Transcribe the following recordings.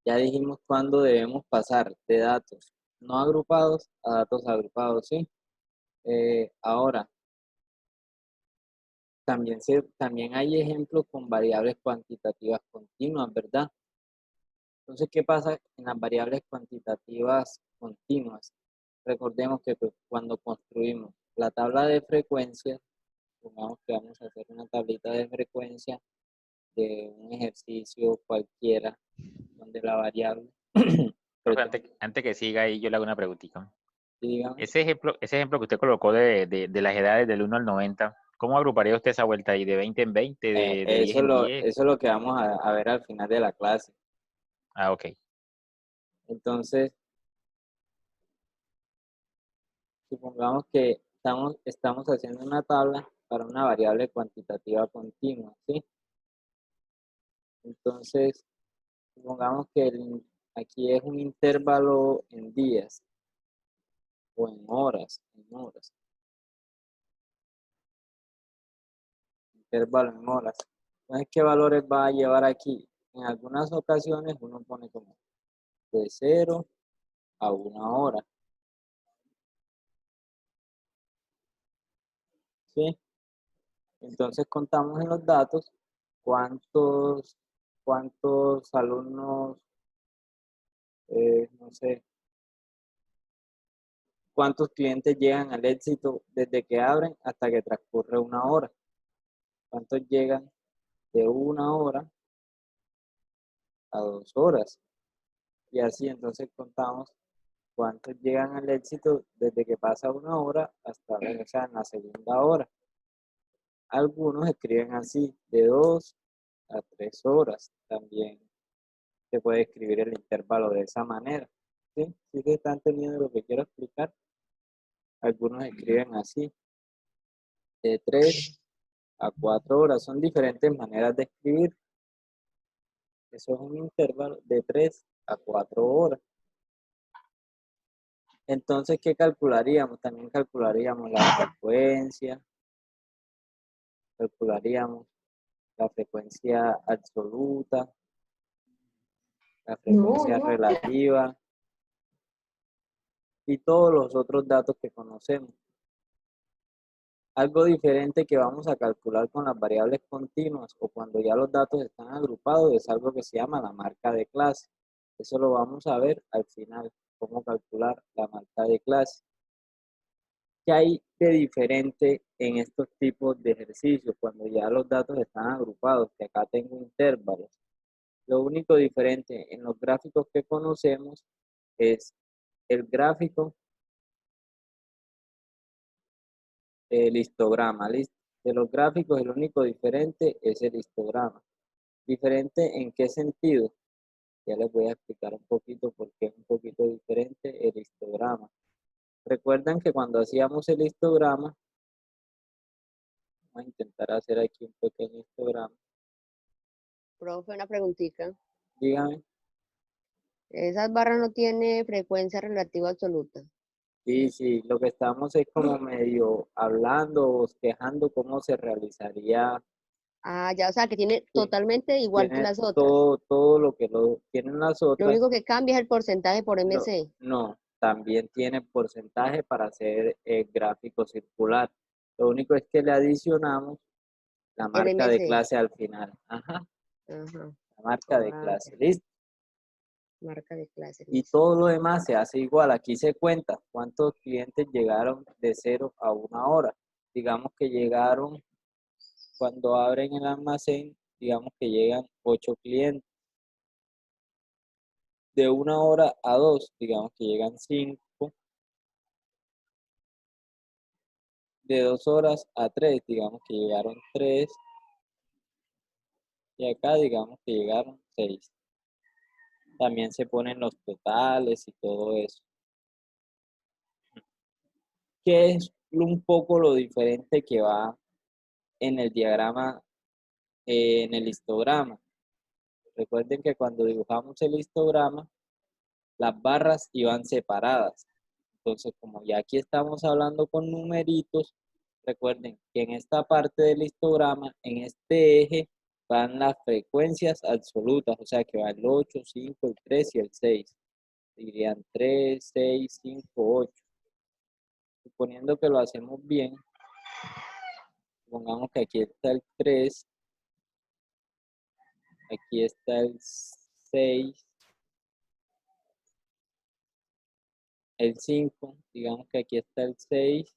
Ya dijimos cuándo debemos pasar de datos no agrupados a datos agrupados, ¿sí? Ahora, también hay ejemplos con variables cuantitativas continuas, ¿verdad? Entonces, ¿qué pasa en las variables cuantitativas continuas? Recordemos que pues, cuando construimos la tabla de frecuencias, supongamos que vamos a hacer una tablita de frecuencia de un ejercicio cualquiera, donde la variable, Profe, perdón, antes que siga ahí, yo le hago una preguntita. dígame, Ese ejemplo que usted colocó de las edades del 1 al 90, ¿cómo agruparía usted esa vuelta ahí de 20 en 20, de 10 en 10? eso es lo que vamos a ver al final de la clase. Ah, ok. Entonces, supongamos que estamos haciendo una tabla para una variable cuantitativa continua, ¿sí? Entonces, supongamos que aquí es un intervalo en días o en horas, intervalo en horas. Entonces, ¿qué valores va a llevar aquí? En algunas ocasiones uno pone como de 0 a 1 hora, ¿sí? Entonces contamos en los datos cuántos, cuántos alumnos, no sé, cuántos clientes llegan al éxito desde que abren hasta que transcurre 1 hora. ¿Cuántos llegan de 1 hora a 2 horas? Y así entonces contamos cuántos llegan al éxito desde que pasa 1 hora hasta, o sea, en la segunda hora. Algunos escriben así, de 2 a 3 horas. También se puede escribir el intervalo de esa manera. ¿Sí? ¿Sí se están entendiendo lo que quiero explicar? Algunos escriben así, de 3 a 4 horas. Son diferentes maneras de escribir. Eso es un intervalo de 3 a 4 horas. Entonces, ¿qué calcularíamos? También calcularíamos la frecuencia, calcularíamos la frecuencia absoluta, la frecuencia relativa y todos los otros datos que conocemos. Algo diferente que vamos a calcular con las variables continuas o cuando ya los datos están agrupados es algo que se llama la marca de clase. Eso lo vamos a ver al final, cómo calcular la marca de clase. ¿Qué hay de diferente en estos tipos de ejercicios cuando ya los datos están agrupados? Que acá tengo intervalos. Lo único diferente en los gráficos que conocemos es el gráfico, el histograma. De los gráficos, el único diferente es el histograma. ¿Diferente en qué sentido? Ya les voy a explicar un poquito por qué es un poquito diferente el histograma. Recuerdan que cuando hacíamos el histograma, vamos a intentar hacer aquí un pequeño histograma. Profe, una preguntita. Dígame. Esas barras no tiene frecuencia relativa absoluta. Sí, sí, lo que estamos es como medio hablando, bosquejando cómo se realizaría. Ah, ya, o sea, que tiene Sí, totalmente igual que tiene las otras. todo lo que tienen las Lo otras. único que cambia es el porcentaje por No, MC. no, también tiene porcentaje para hacer gráfico circular. Lo único es que le adicionamos la El marca de MC. clase al final. Ajá, Ajá. la marca de Ah, clase. ya. ¿Listo? Marca de clase, Y listo. todo lo demás se hace igual. Aquí se cuenta cuántos clientes llegaron de 0 a 1 hora. Digamos que llegaron cuando abren el almacén, digamos que llegan 8 clientes. De 1 hora a 2, digamos que llegan 5. De 2 horas a 3, digamos que llegaron 3. Y acá digamos que llegaron 6. También se ponen los totales y todo eso. ¿Qué es un poco lo diferente que va en el diagrama, en el histograma? Recuerden que cuando dibujamos el histograma, las barras iban separadas. Entonces, como ya aquí estamos hablando con numeritos, recuerden que en esta parte del histograma, en este eje, van las frecuencias absolutas, o sea que va el 8, 5, el 3 y el 6. Dirían 3, 6, 5, 8. Suponiendo que lo hacemos bien, pongamos que aquí está el 3, aquí está el 6, el 5, digamos que aquí está el 6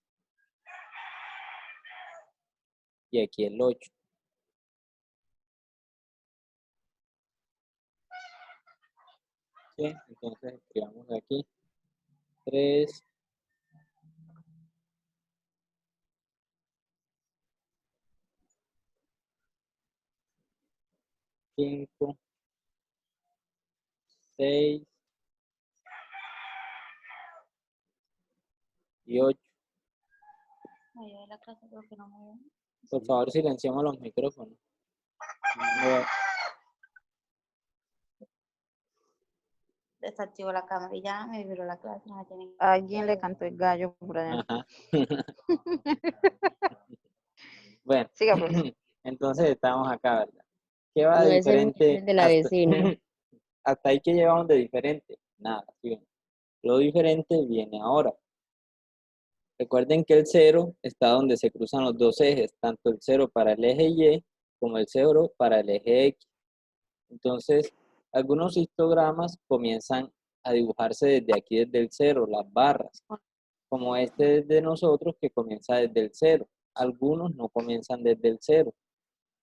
y aquí el 8. ¿Sí? Entonces escribamos aquí 3, 5, 6 y 8. Por favor, silenciamos los micrófonos. Desactivo la cámara y ya me vibró la clase. No Alguien le cantó el gallo por allá. Ajá. Bueno, Siga, pues. entonces estamos acá, ¿verdad? ¿Qué va No de es el diferente? de la vecina. Hasta ahí que llevamos de diferente. Nada, ¿sí? Lo diferente viene ahora. Recuerden que el 0 está donde se cruzan los dos ejes, tanto el 0 para el eje Y como el 0 para el eje X. Entonces, algunos histogramas comienzan a dibujarse desde aquí, desde el 0, las barras, como este de nosotros que comienza desde el 0. Algunos no comienzan desde el 0.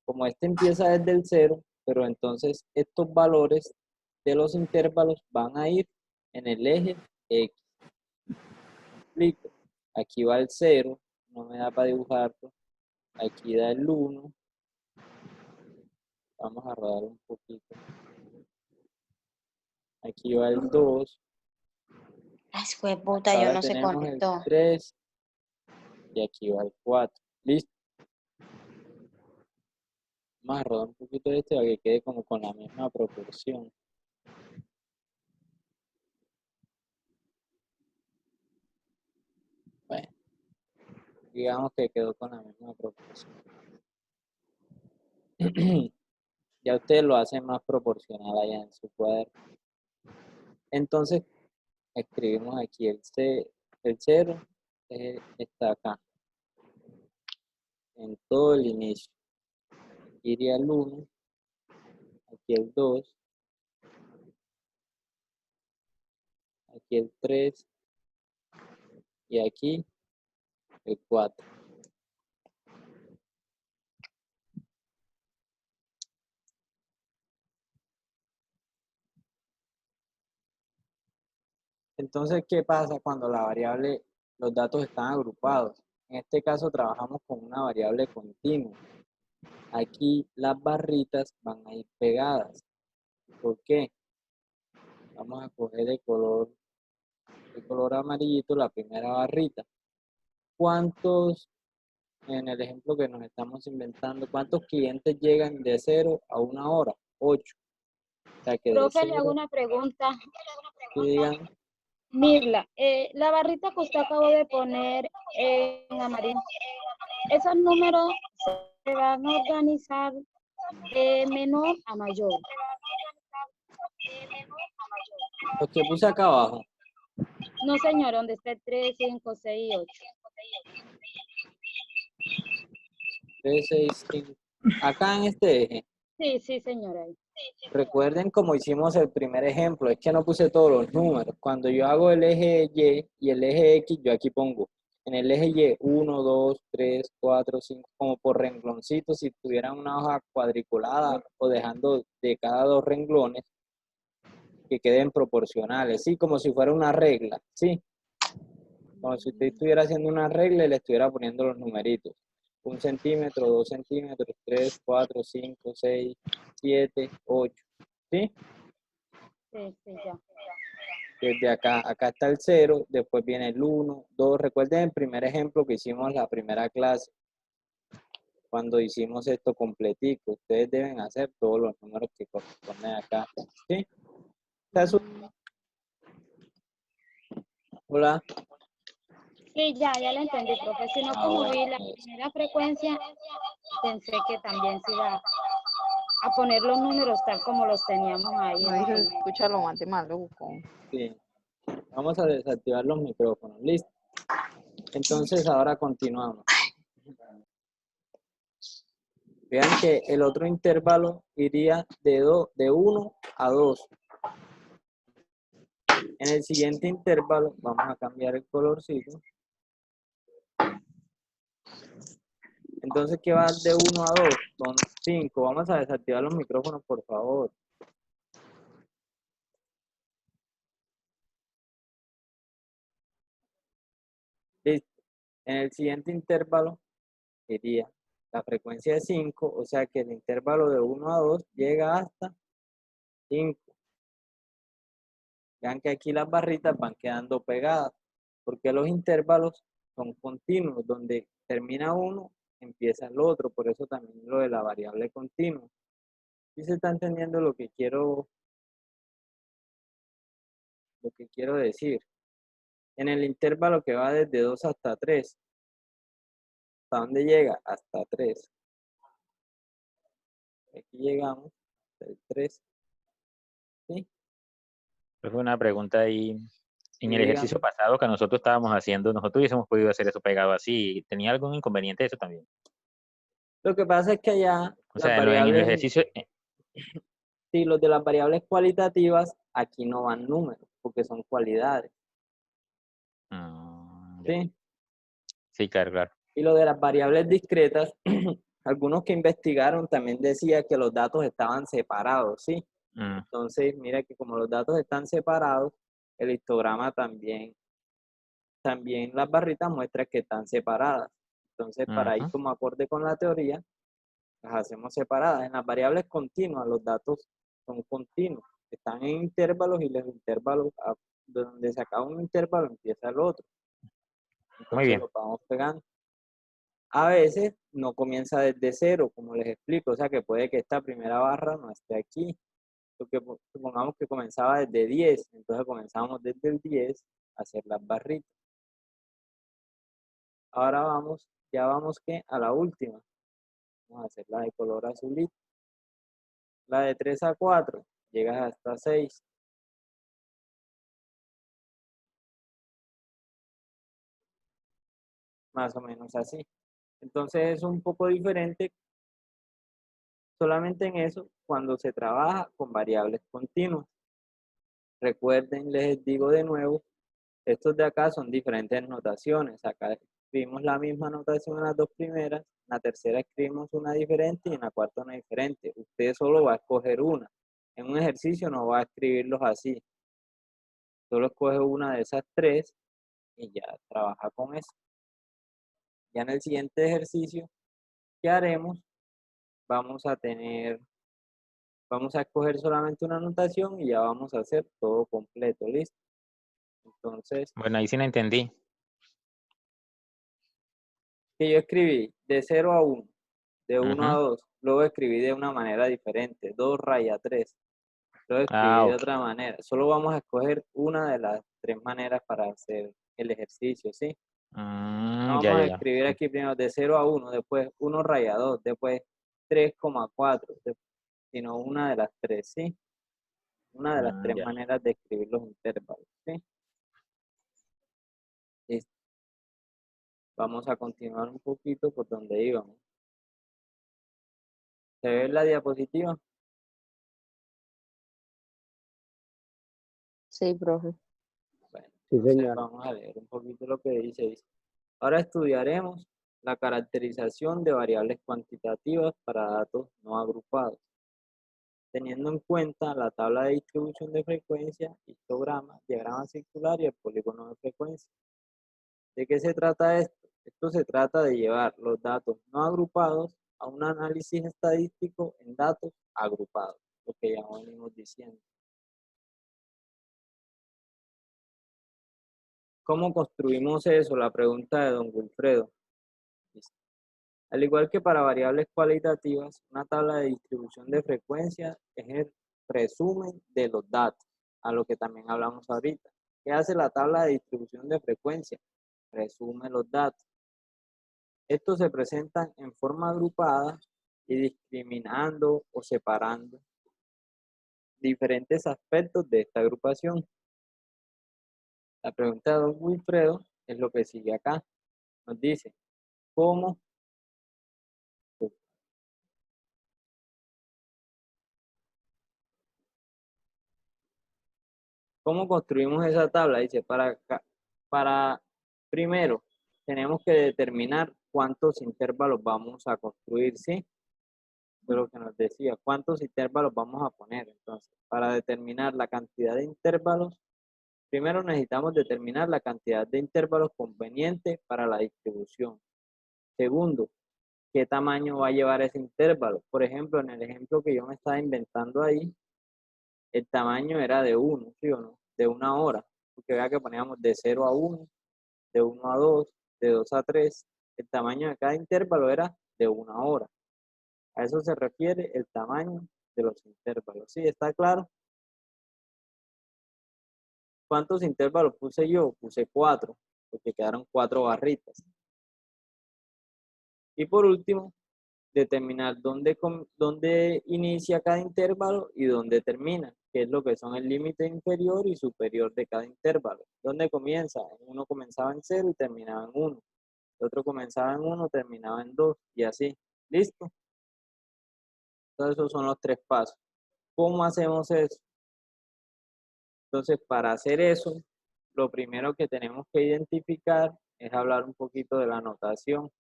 Como este empieza desde el 0, pero entonces estos valores de los intervalos van a ir en el eje X. ¿Me explico? Aquí va el 0, no me da para dibujarlo. Aquí da el 1. Vamos a rodar un poquito. Aquí va el 2. Ay, fue puta, yo Ahora no se tenemos conectó. el 3. Y aquí va el 4. ¿Listo? Vamos a rodar un poquito de este para que quede como con la misma proporción. Bueno, digamos que quedó con la misma proporción. Ya usted lo hace más proporcional allá en su cuaderno. Entonces, escribimos aquí el 0 está acá, en todo el inicio. Aquí iría el 1, aquí el 2, aquí el 3 y aquí el 4. Entonces, ¿qué pasa cuando la variable, los datos están agrupados? En este caso trabajamos con una variable continua. Aquí las barritas van a ir pegadas. ¿Por qué? Vamos a coger de color amarillito la primera barrita. ¿Cuántos, en el ejemplo que nos estamos inventando, cuántos clientes llegan de 0 a 1 hora? 8. O sea que Profe, le hago una pregunta. que digan, Mirla, la barrita que usted acabó de poner en amarillo, esos números se van a organizar de menor a mayor. los que puse acá abajo. No, señor, donde está el 3, 5, 6 y 8. 3, 6, 5. Acá en este eje. Sí, sí, señora. Recuerden como hicimos el primer ejemplo, es que no puse todos los números. Cuando yo hago el eje Y y el eje X, yo aquí pongo en el eje Y 1, 2, 3, 4, 5, como por rengloncitos, si tuvieran una hoja cuadriculada o dejando de cada 2 renglones que queden proporcionales, ¿sí? Como si fuera una regla, ¿sí? Como si usted estuviera haciendo una regla y le estuviera poniendo los numeritos. 1 centímetro, 2 centímetros, 3, 4, 5, 6, 7, 8. ¿Sí? Sí, sí, ya. Desde acá está el 0, después viene el 1, 2. Recuerden el primer ejemplo que hicimos la primera clase. Cuando hicimos esto completico, ustedes deben hacer todos los números que corresponden acá. ¿Sí? Hola. Sí, ya lo entendí, profe. Si no, como vi la primera frecuencia, pensé que también se iba a poner los números tal como los teníamos ahí. No dice, escucha lo maluco. Sí. Vamos a desactivar los micrófonos. ¿Listo? Entonces ahora continuamos. Vean que el otro intervalo iría de 1 a 2. En el siguiente intervalo, vamos a cambiar el colorcito. Entonces, ¿qué va de 1 a 2? Son 5. Vamos a desactivar los micrófonos, por favor. Listo. En el siguiente intervalo iría la frecuencia de 5, o sea que el intervalo de 1 a 2 llega hasta 5. Vean que aquí las barritas van quedando pegadas, porque los intervalos son continuos, donde termina uno, empieza el otro, por eso también lo de la variable continua. ¿Sí se está entendiendo lo que quiero decir? En el intervalo que va desde 2 hasta 3, ¿hasta dónde llega? Hasta 3. Aquí llegamos hasta el 3. ¿Sí? Es una pregunta ahí. En el Dígame. ejercicio pasado que nosotros estábamos haciendo, nosotros hubiésemos podido hacer eso pegado así. ¿Tenía algún inconveniente eso también? Lo que pasa es que allá O sea, las en el variables, ejercicio... sí, los de las variables cualitativas, aquí no van números, porque son cualidades. ¿Sí? Sí, claro. Y lo de las variables discretas, algunos que investigaron también decían que los datos estaban separados, ¿sí? Entonces, mira que como los datos están separados, el histograma también las barritas muestran que están separadas. Entonces, para ir como acorde con la teoría, las hacemos separadas. En las variables continuas, los datos son continuos, están en intervalos y los intervalos, de donde se acaba un intervalo, empieza el otro. Entonces, Muy bien. lo vamos pegando. A veces no comienza desde cero, como les explico, o sea que puede que esta primera barra no esté aquí, porque supongamos que comenzaba desde 10, entonces comenzamos desde el 10 a hacer las barritas. Ahora ya vamos que a la última, vamos a hacer la de color azulito. La de 3 a 4, llegas hasta 6. Más o menos así. Entonces es un poco diferente solamente en eso cuando se trabaja con variables continuas. Recuerden, les digo de nuevo, estos de acá son diferentes notaciones. Acá escribimos la misma notación en las dos primeras, en la tercera escribimos una diferente y en la cuarta una diferente. Usted solo va a escoger una. En un ejercicio no va a escribirlos así. Solo escoge una de esas tres y ya trabaja con eso. Ya en el siguiente ejercicio que haremos, vamos a escoger solamente una notación y ya vamos a hacer todo completo, ¿listo? Entonces, Bueno, ahí sí no entendí. que yo escribí de 0 a 1, de 1 a 2, luego escribí de una manera diferente, 2 raya 3, luego escribí de otra manera. Solo vamos a escoger una de las tres maneras para hacer el ejercicio, ¿sí? No vamos a escribir aquí primero de 0 a 1, después 1 raya 2, después 3,4, sino una de las tres, ¿sí? Una de las tres maneras de escribir los intervalos, ¿sí? Listo. Vamos a continuar un poquito por donde íbamos. ¿Se ve la diapositiva? Sí, profe. Bueno, Sí, entonces señor. vamos a leer un poquito lo que dice. Ahora estudiaremos la caracterización de variables cuantitativas para datos no agrupados, teniendo en cuenta la tabla de distribución de frecuencia, histograma, diagrama circular y el polígono de frecuencia. ¿De qué se trata esto? Esto se trata de llevar los datos no agrupados a un análisis estadístico en datos agrupados, lo que ya venimos diciendo. ¿Cómo construimos eso? La pregunta de don Wilfredo. Al igual que para variables cualitativas, una tabla de distribución de frecuencia es el resumen de los datos, a lo que también hablamos ahorita. ¿Qué hace la tabla de distribución de frecuencia? Resume los datos. Estos se presentan en forma agrupada y discriminando o separando diferentes aspectos de esta agrupación. La pregunta de don Wilfredo es lo que sigue acá. Nos dice, ¿cómo construimos esa tabla? Dice, para primero tenemos que determinar cuántos intervalos vamos a construir, ¿sí? Eso es lo que nos decía, cuántos intervalos vamos a poner. Entonces, para determinar la cantidad de intervalos, primero necesitamos determinar la cantidad de intervalos conveniente para la distribución. Segundo, ¿qué tamaño va a llevar ese intervalo? Por ejemplo, en el ejemplo que yo me estaba inventando ahí, el tamaño era de 1, ¿sí o no? De 1 hora. Porque vea que poníamos de 0 a 1, de 1 a 2, de 2 a 3. El tamaño de cada intervalo era de 1 hora. A eso se refiere el tamaño de los intervalos. ¿Sí? ¿Está claro? ¿Cuántos intervalos puse yo? Puse 4, porque quedaron 4 barritas. Y por último, determinar dónde inicia cada intervalo y dónde termina, que es lo que son el límite inferior y superior de cada intervalo. ¿Dónde comienza? Uno comenzaba en 0 y terminaba en 1. El otro comenzaba en 1, terminaba en 2 y así. ¿Listo? Entonces esos son los 3 pasos. ¿Cómo hacemos eso? Entonces, para hacer eso, lo primero que tenemos que identificar es hablar un poquito de la notación.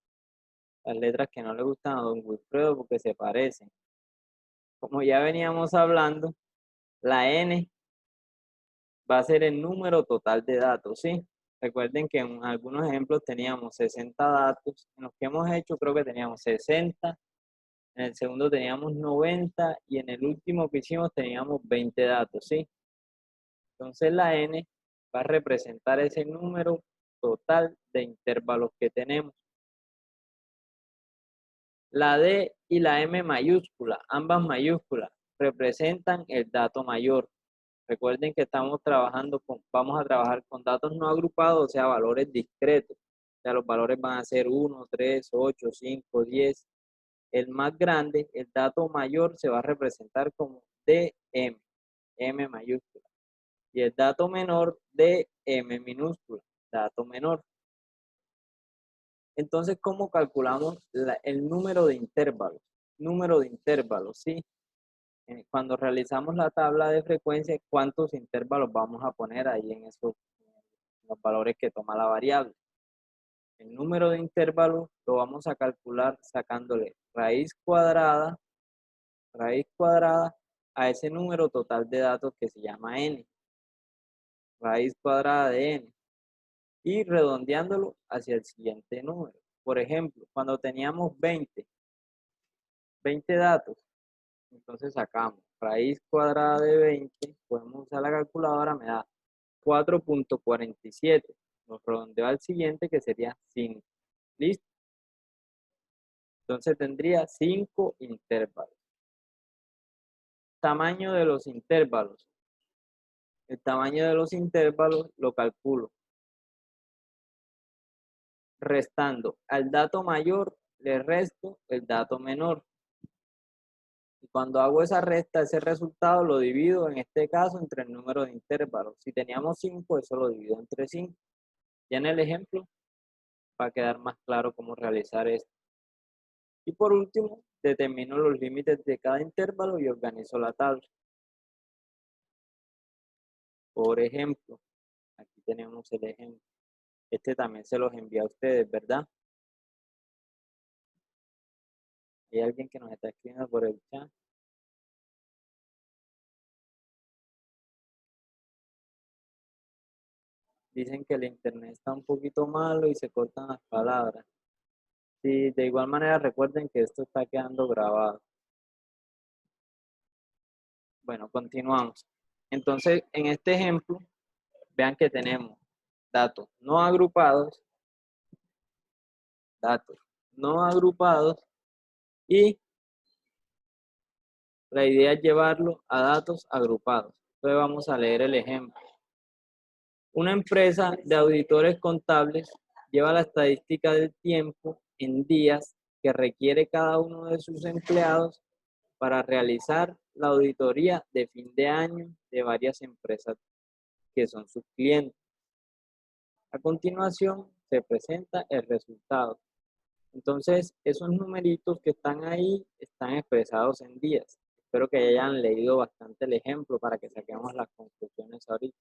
Las letras que no le gustan a don Wilfredo porque se parecen. Como ya veníamos hablando, la N va a ser el número total de datos, ¿sí? Recuerden que en algunos ejemplos teníamos 60 datos. En los que hemos hecho creo que teníamos 60. En el segundo teníamos 90 y en el último que hicimos teníamos 20 datos, ¿sí? Entonces la N va a representar ese número total de intervalos que tenemos. La D y la M mayúscula, ambas mayúsculas, representan el dato mayor. Recuerden que vamos a trabajar con datos no agrupados, o sea, valores discretos. O sea, los valores van a ser 1, 3, 8, 5, 10. El más grande, el dato mayor, se va a representar como DM, M mayúscula. Y el dato menor, DM minúscula, dato menor. Entonces, ¿cómo calculamos el número de intervalos? Número de intervalos, ¿sí? Cuando realizamos la tabla de frecuencia, ¿cuántos intervalos vamos a poner ahí en los valores que toma la variable? El número de intervalos lo vamos a calcular sacándole raíz cuadrada a ese número total de datos que se llama n. Raíz cuadrada de n. Y redondeándolo hacia el siguiente número. Por ejemplo, cuando teníamos 20 datos, entonces sacamos raíz cuadrada de 20, podemos usar la calculadora, me da 4.47. Nos redondeo al siguiente que sería 5. ¿Listo? Entonces tendría 5 intervalos. Tamaño de los intervalos. El tamaño de los intervalos lo calculo restando al dato mayor, le resto el dato menor. Y cuando hago esa resta, ese resultado lo divido, en este caso, entre el número de intervalos. Si teníamos 5, eso lo divido entre 5. Ya en el ejemplo va a quedar más claro cómo realizar esto. Y por último, determino los límites de cada intervalo y organizo la tabla. Por ejemplo, aquí tenemos el ejemplo. Este también se los envía a ustedes, ¿verdad? Hay alguien que nos está escribiendo por el chat. Dicen que el internet está un poquito malo y se cortan las palabras. Sí, de igual manera recuerden que esto está quedando grabado. Bueno, continuamos. Entonces, en este ejemplo, vean que tenemos datos no agrupados y la idea es llevarlo a datos agrupados. Entonces vamos a leer el ejemplo. Una empresa de auditores contables lleva la estadística del tiempo en días que requiere cada uno de sus empleados para realizar la auditoría de fin de año de varias empresas que son sus clientes. A continuación se presenta el resultado. Entonces, esos numeritos que están ahí están expresados en días. Espero que hayan leído bastante el ejemplo para que saquemos las conclusiones ahorita.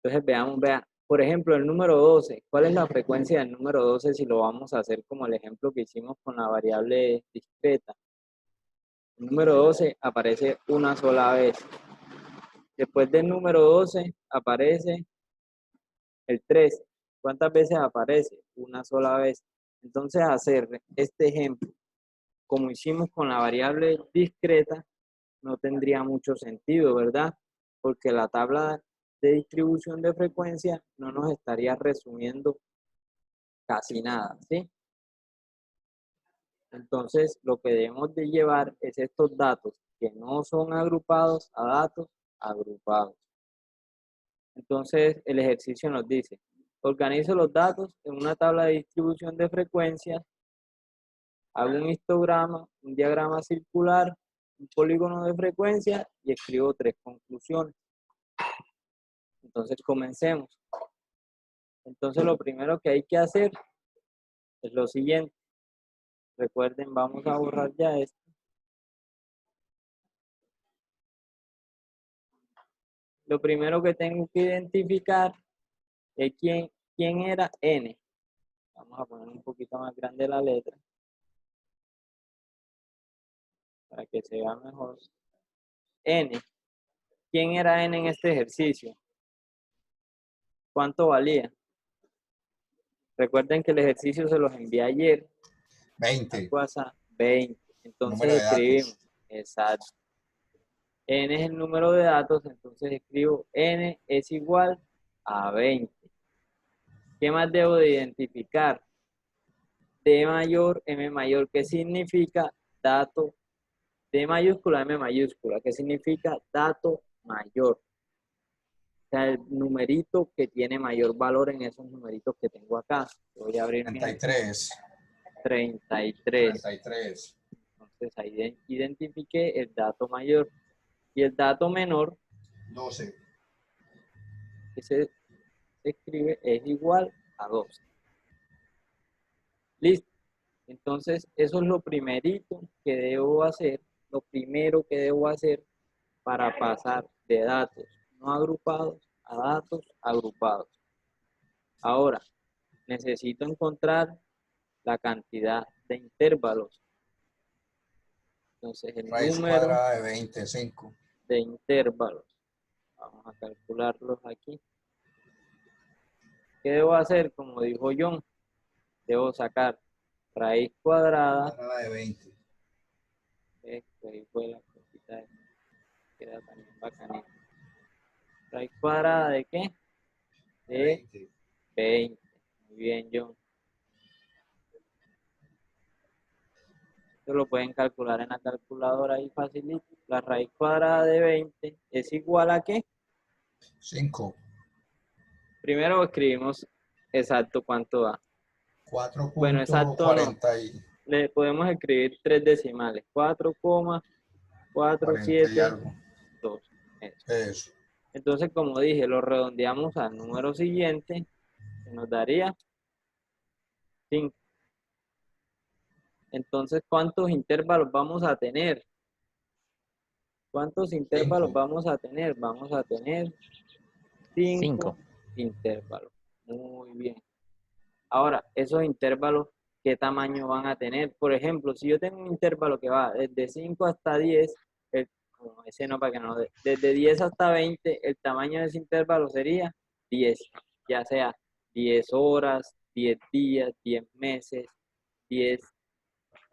Entonces, vean, por ejemplo, el número 12. ¿Cuál es la frecuencia del número 12 si lo vamos a hacer como el ejemplo que hicimos con la variable discreta? El número 12 aparece una sola vez. Después del número 12 aparece el 13. ¿Cuántas veces aparece? Una sola vez. Entonces, hacer este ejemplo, como hicimos con la variable discreta, no tendría mucho sentido, ¿verdad? Porque la tabla de distribución de frecuencia no nos estaría resumiendo casi nada, ¿sí? Entonces, lo que debemos de llevar es estos datos que no son agrupados a datos agrupados. Entonces, el ejercicio nos dice, organizo los datos en una tabla de distribución de frecuencias, hago un histograma, un diagrama circular, un polígono de frecuencia y escribo 3 conclusiones. Entonces, comencemos. Entonces, lo primero que hay que hacer es lo siguiente. Recuerden, vamos a borrar ya esto. Lo primero que tengo que identificar es quién era N. Vamos a poner un poquito más grande la letra para que se vea mejor. N. ¿Quién era N en este ejercicio? ¿Cuánto valía? Recuerden que el ejercicio se los envié ayer. 20. WhatsApp, 20. Entonces escribimos. Exacto. N es el número de datos, entonces escribo N es igual a 20. ¿Qué más debo de identificar? D mayor, M mayor. ¿Qué significa dato? D mayúscula, M mayúscula. ¿Qué significa dato mayor? O sea, el numerito que tiene mayor valor en esos numeritos que tengo acá. Voy a abrir 33. 33. 33. Entonces ahí identifiqué el dato mayor. Y el dato menor, 12. que se escribe, es igual a 12. Listo. Entonces, eso es lo primerito que debo hacer, lo primero que debo hacer para pasar de datos no agrupados a datos agrupados. Ahora, necesito encontrar la cantidad de intervalos. Entonces, el Raíz número cuadrada de 25. de intervalos. Vamos a calcularlos aquí. ¿Qué debo hacer? Como dijo John, debo sacar raíz cuadrada de 20. Esto ahí fue la cosita esta. Queda también bacanita. ¿Raíz cuadrada de qué? De 20. Muy bien, John. Esto lo pueden calcular en la calculadora ahí facilito. La raíz cuadrada de 20 es igual a ¿qué? 5. Primero escribimos exacto cuánto da. 4.40. Bueno, exacto no. Le podemos escribir 3 decimales. 4,472. Eso. Entonces, como dije, lo redondeamos al número siguiente, que nos daría 5. Entonces, ¿cuántos intervalos vamos a tener? ¿Cuántos intervalos vamos a tener? Vamos a tener 5 intervalos. Muy bien. Ahora, esos intervalos, ¿qué tamaño van a tener? Por ejemplo, si yo tengo un intervalo que va desde 5 hasta 10, ese no para que no, desde 10 hasta 20, el tamaño de ese intervalo sería 10, ya sea 10 horas, 10 días, 10 meses, 10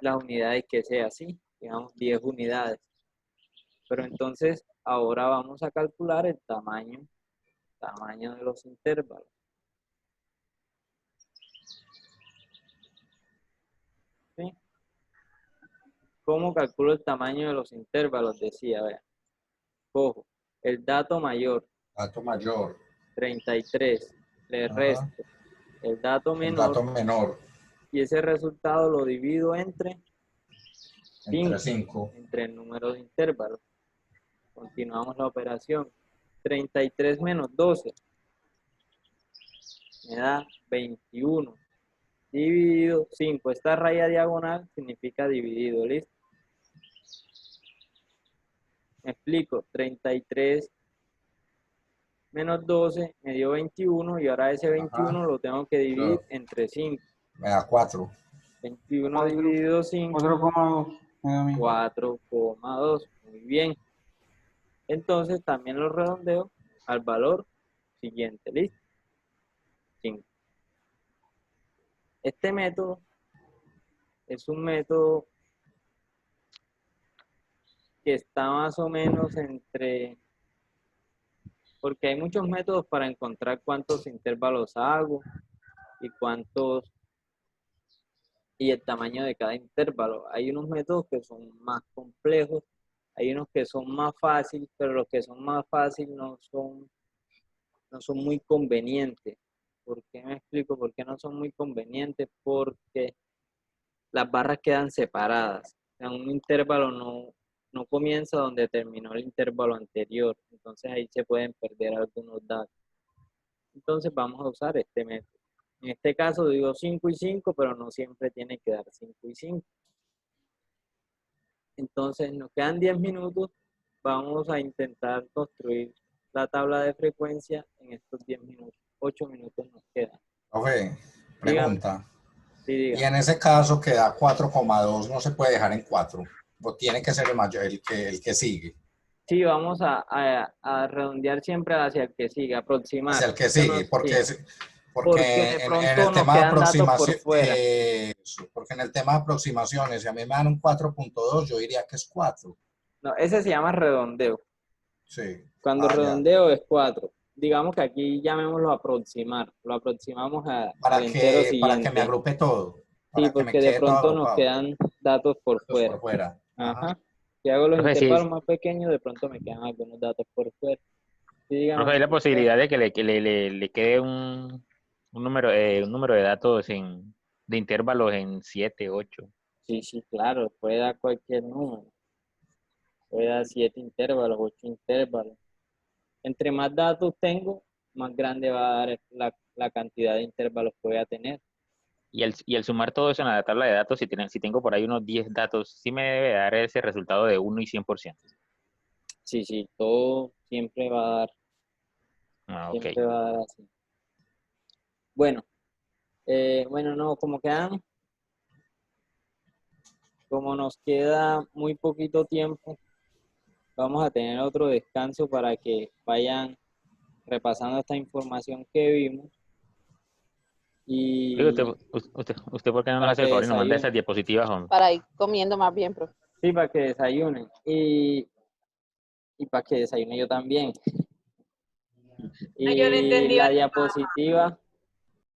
las unidades que sea, ¿sí? Digamos 10 unidades. Pero entonces, ahora vamos a calcular el tamaño de los intervalos. ¿Sí? ¿Cómo calculo el tamaño de los intervalos? Decía, vean. Cojo el dato mayor. Dato mayor. 33. Le resto el dato menor. y ese resultado lo divido entre 5. entre el número de intervalos. Continuamos la operación. 33 menos 12 me da 21. Dividido 5. Esta raya diagonal significa dividido, ¿listo? Me explico. 33 menos 12 me dio 21 y ahora ese 21 lo tengo que dividir entre 5. Me da 4. 21 dividido 5. 4,2. 4,2. Muy bien. Entonces también lo redondeo al valor siguiente. ¿Listo? 5. Este método es un método que está más o menos entre... Porque hay muchos métodos para encontrar cuántos intervalos hago y cuántos... y el tamaño de cada intervalo. Hay unos métodos que son más complejos, hay unos que son más fáciles, pero los que son más fáciles no son muy convenientes. ¿Por qué me explico? ¿Por qué no son muy convenientes? Porque las barras quedan separadas. O sea, un intervalo no comienza donde terminó el intervalo anterior. Entonces ahí se pueden perder algunos datos. Entonces vamos a usar este método. En este caso digo 5 y 5, pero no siempre tiene que dar 5 y 5. Entonces nos quedan 10 minutos. Vamos a intentar construir la tabla de frecuencia en estos 10 minutos. 8 minutos nos quedan. Profe, pregunta. Sí, y en ese caso que da 4,2 no se puede dejar en 4. O tiene que ser el mayor, el que sigue. Sí, vamos a redondear siempre hacia el que sigue, aproximar. Hacia el que sigue, porque de en pronto el nos tema de quedan datos por aproximación, fuera. porque en el tema de aproximaciones, si a mí me dan un 4,2, yo diría que es 4. No, ese se llama redondeo. Sí. Cuando redondeo es 4. Digamos que aquí llamémoslo aproximar. Lo aproximamos al entero siguiente. Para que me agrupe todo. Sí, porque de pronto nos quedan datos por fuera. Ajá. Si hago los intervalos más pequeños, de pronto me quedan algunos datos por fuera. Sí, digamos, hay la posibilidad de que le quede un número de datos de intervalos en 7, 8. Sí, claro. Puede dar cualquier número. Puede dar 7 intervalos, 8 intervalos. Entre más datos tengo, más grande va a dar la cantidad de intervalos que voy a tener. Y el sumar todo eso en la tabla de datos, si tengo por ahí unos 10 datos, sí me debe dar ese resultado de 1 y 100%. Sí, todo siempre va a dar. Okay. Siempre va a dar así. Bueno, no, como nos queda muy poquito tiempo, vamos a tener otro descanso para que vayan repasando esta información que vimos. Y ¿Usted por qué no nos hace el favor y nos manda esas diapositivas, hombre? Para ir comiendo más bien, profe. Sí, para que desayunen. Y para que desayune yo también. Y yo no entendí la ahorita. diapositiva